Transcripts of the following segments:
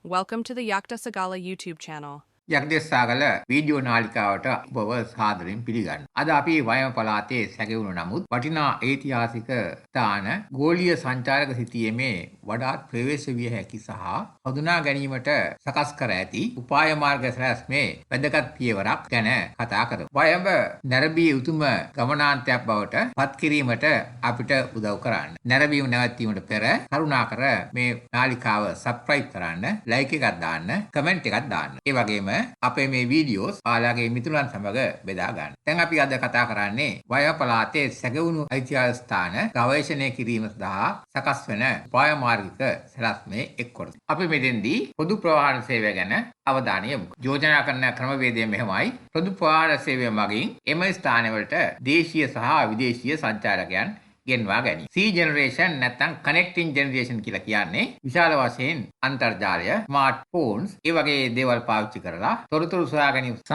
Welcome to the Yakta Sagala YouTube channel. Yakdessagala video නාලිකාවට ඔබව සාදරයෙන් පිළිගන්න. අද අපි වයම පළාතේ සැකවුණු නමුත් වටිනා ඓතිහාසික ස්ථාන ගෝලීය සංචාරක සිතියමේ වඩාත් ප්‍රවේශ විය හැකි සහ හඳුනා ගැනීමට සකස් කර ඇති උපාය මාර්ග සැලැස්මේ වැදගත් පියවරක් ගැන කතා කරමු. වයඹ නැරඹිය යුතුම ගමනාන්තයක් බවට පත් කිරීමට අපිට උදව් කරන්න. නැරඹීම නැවැත්වීමට පෙර කරුණාකර මේ නාලිකාව සබ්ස්ක්‍රයිබ් කරන්න, ලයික් එකක් දාන්න, කමෙන්ට් එකක් දාන්න. ඒ වගේම අපේ මේ වීඩියෝස් ඔයාලගේ මිතුරන් සමග බෙදා ගන්න. දැන් අපි අද කතා කරන්නේ වයඹ පළාතේ සැකවුණු ඓතිහාසික ස්ථාන ගවේෂණය කිරීම සඳහා සකස් වෙන උපාය මාර්ගික සැලැස්මේ එක් කොටසක්. අපි මෙතෙන්දී පොදු ප්‍රවාහන සේවය ගැන අවධානය යොමු කරමු. යෝජනා කරන ක්‍රමවේදය මෙහෙමයි. පොදු ප්‍රවාහන සේවය මගින් එම ස්ථානවලට දේශීය සහ විදේශීය සංචාරකයන් ගෙන්වා ගැනීම. C generation නැත්නම් connecting generation කියලා කියන්නේ විශාල වශයෙන් අන්තර්ජාලය, ස්මාර්ට් ෆෝන්ස්, ඒ වගේ දේවල් පාවිච්චි කරලා තොරතුරු සොයා ගැනීම සහ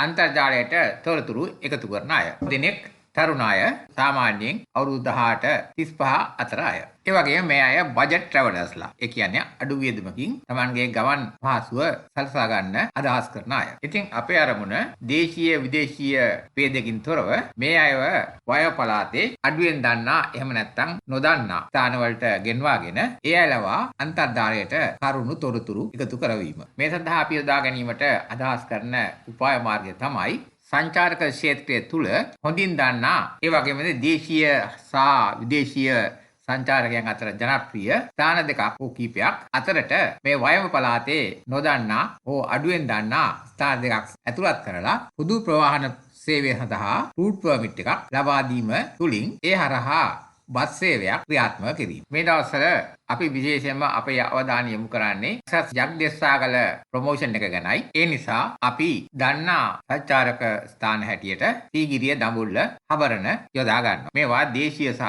අන්තර්ජාලයට තොරතුරු එකතු කරන අය. දෙනෙක් තරුණ අය, සාමාන්‍යයෙන් අවුරුදු 18 35 අතර අය. ඒ වගේම මේ අය බජට් ට්‍රැවලර්ස්ලා. ඒ කියන්නේ අඩු වියදමකින් Tamanගේ ගමන් පහසුව සලසා ගන්න අදහස් කරන අය. ඉතින් අපේ අරමුණ දේශීය විදේශීය ભેදකින් තොරව මේ අයව වයඹ පළාතේ අඩුවෙන් දන්නා එහෙම නැත්නම් නොදන්නා ස්ථානවලට ගෙන්වාගෙන ඒ අයලවා අන්තර්ජාලයට කරුණු තොරතුරු එකතු කරවීම. මේ සඳහා අපි යොදා ගැනීමට අදහස් කරන උපාය මාර්ගය තමයි සංචාරක ක්ෂේත්‍රය තුල හොඳින් දන්නා ඒ වගේම දේශීය සහ විදේශීය සංචාරකයන් අතර ජනප්‍රිය ස්ථාන දෙකක් හෝ කීපයක් අතරට මේ වයඹ පළාතේ නොදන්නා හෝ අඩුවෙන් දන්නා ස්ථාන දෙකක් ඇතුළත් කරලා පොදු ප්‍රවාහන සේවය සඳහා රූට් පර්මිට් එකක් ලබා දීම තුලින් ඒ හරහා බස් සේවයක් ක්‍රියාත්මක කිරීම. මේ දවස්වල අපි විශේෂයෙන්ම අපේ අවධානය යොමු කරන්නේ යක්දෙස්සාගල ප්‍රොමෝෂන් එක ගැනයි. ඒ නිසා අපි දන්නා සංචාරක ස්ථාන හැටියට සීගිරිය, දඹුල්ල, හබරණ යොදා ගන්නවා. මේවා දේශීය සහ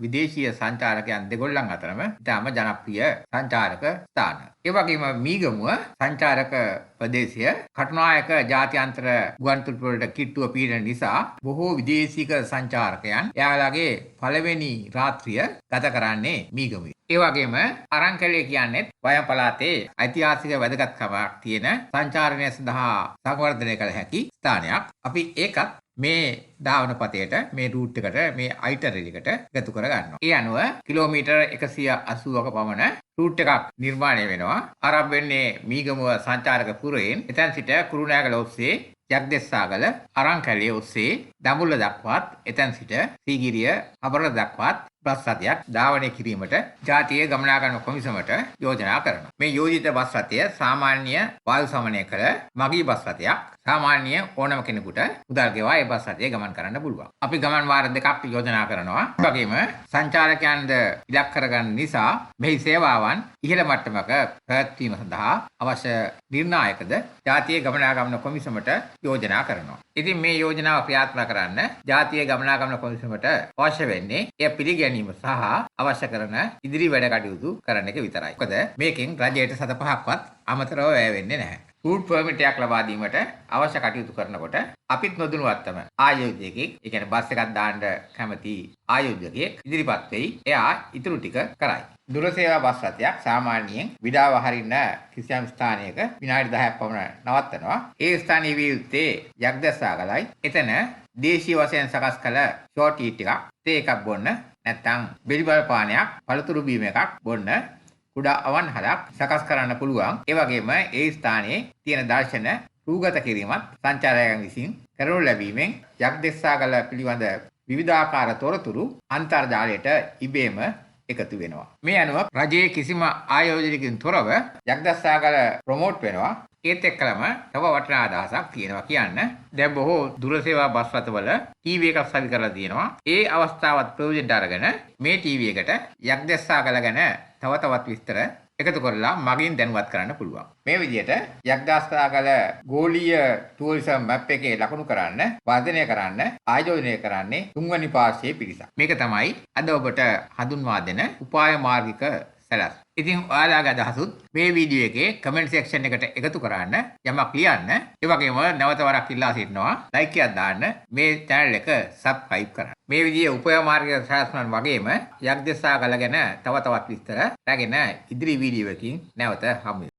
විදේශීය සංචාරකයන් දෙගොල්ලන් අතරම ඉතාම ජනප්‍රිය සංචාරක ස්ථාන. ඒ වගේම මීගමුව සංචාරක ප්‍රදේශය කටුනායක ජාත්‍යන්තර ගුවන්තොටුපළට කිට්ටුව පිහිටන නිසා බොහෝ විදේශික සංචාරකයන් එයාලගේ පළවෙනි රාත්‍රිය ගත කරන්නේ මීගමුවේ. ඒ වගේම අරංකලේ කියන්නේ වයඹ පළාතේ ඓතිහාසික වැදගත්කමක් තියෙන සංචාරණය සඳහා සංවර්ධනය කළ හැකි ස්ථානයක්. අපි ඒකත් මේ ධාවන පතයට මේ රූට් එකට මේ අයිටරල් එකට එකතු කර ගන්නවා. ඒ අනුව කිලෝමීටර් 180ක පමණ රූට් එකක් නිර්මාණය වෙනවා. ආරම්භ වෙන්නේ මීගමුව සංචාරක පුරයෙන්. එතැන් සිට කුරුණෑගල ඔස්සේ යක්දෙස්සාගල අරංකලේ ඔස්සේ දඹුල්ල දක්වාත් එතැන් සිට සීගිරිය හබරණ දක්වාත් බස් රථයක් ධාවනය කිරීමට ජාතිය ගමනාගමන කොමිසමට යෝජනා කරනවා. මේ යෝජිත බස් රථය සාමාන්‍ය වායු සමනය කළ මගී බස් රථයක්. සාමාන්‍ය ඕනම කෙනෙකුට මුදල් ගෙවා ඒ බස් රථයේ ගමන් කරන්න පුළුවන්. අපි ගමන් වාර දෙකක් යෝජනා කරනවා. ඒ වගේම සංචාරකයන්ද ඉලක්ක කරගන්න නිසා මෙහි සේවාවන් ඉහළ මට්ටමක පැවැත්වීම සඳහා අවශ්‍ය නිර්ණායකද ජාතිය ගමනාගමන කොමිසමට යෝජනා කරනවා. ඉතින් මේ යෝජනාව ක්‍රියාත්මක කරන්න ජාතිය ගමනාගමන කොමිසමට අවශ්‍ය වෙන්නේ එය පිළිගැනීම සහ අවශ්‍ය කරන ඉදිරි වැඩ කටයුතු කරන එක විතරයි. මොකද මේකෙන් රජයට සත පහක්වත් අමතරව වැය වෙන්නේ නැහැ. රූට් පර්මිට් එකක් ලබා දීමට අවශ්‍ය කටයුතු කරනකොට අපිත් නොදැනුවත්වම ආයෝජකයෙක්, ඒ කියන්නේ බස් එකක් දාන්න කැමති ආයෝජකයෙක් ඉදිරිපත් වෙයි. එයා ඊටු ටික කරයි. දුර සේවා බස් රථයක් සාමාන්‍යයෙන් විඩාව හරින්න කිසියම් ස්ථානයක විනාඩි 10ක් පමණ නවත්තනවා. ඒ ස්ථානයේ විය යුත්තේ යක්දෙස්සාගලයි. එතන දේශීය වශයෙන් සකස් කළ ෂෝට් ඊට් එකක්, තේ එකක් බොන්න, නැත්නම් බෙලිබල් පානයක්, පළතුරු බීම එකක් බොන්න කුඩා අවන් හදක් සකස් කරන්න පුළුවන්. ඒ වගේම ඒ ස්ථානයේ තියෙන දර්ශන රූගත කිරීමත් සංචාරකයන් විසින් කරනු ලැබීමෙන් යක්දෙස්සාගල පිළිබඳ විවිධාකාර තොරතුරු අන්තර්ජාලයට ඉබේම එකතු වෙනවා. මේ අනුව රජයේ කිසිම ආයෝජනයකින් තොරව යක්දෙස්සාගල ප්‍රොමෝට් වෙනවා. ඒත් එක්කලම තව වටිනා අදහසක් තියෙනවා කියන්න. දැන් බොහෝ දුර සේවා බස් රථවල ටීවී එකක් සවි කරලා තියෙනවා. ඒ අවස්ථාවත් ප්‍රයෝජනට අරගෙන මේ ටීවී එකට යක්දෙස්සාගල ගැන තවත් විස්තර එකතු කරලා මගින් දැනුවත් කරන්න පුළුවන්. මේ විදිහට යක්දෙස්සාගල ගෝලීය ටූරිසම් මැප් එකේ ලකුණු කරන්න, වර්ධනය කරන්න, ආයෝජනය කරන්නේ තුන්වැනි පාර්ශ්වයේ පිරිසක්. මේක තමයි අද ඔබට හඳුන්වා දෙන උපාය මාර්ගික සැලැස්ම. ඉතින් ඔයාලගේ අදහසුත් මේ වීඩියෝ එකේ කමෙන්ට් සෙක්ෂන් එකට එකතු කරන්න, යමක් ලියන්න. ඒ වගේම නැවත වරක් ඉල්ලා සිටිනවා ලයික් එකක් දාන්න, මේ channel එක subscribe කරන්න. මේ විදිහේ උපය මාර්ගික සැලැස්මන් වගේම යක්දෙස්සාගල ගැන තවත් විස්තර රැගෙන ඉදිරි වීඩියෝ එකකින් නැවත හමු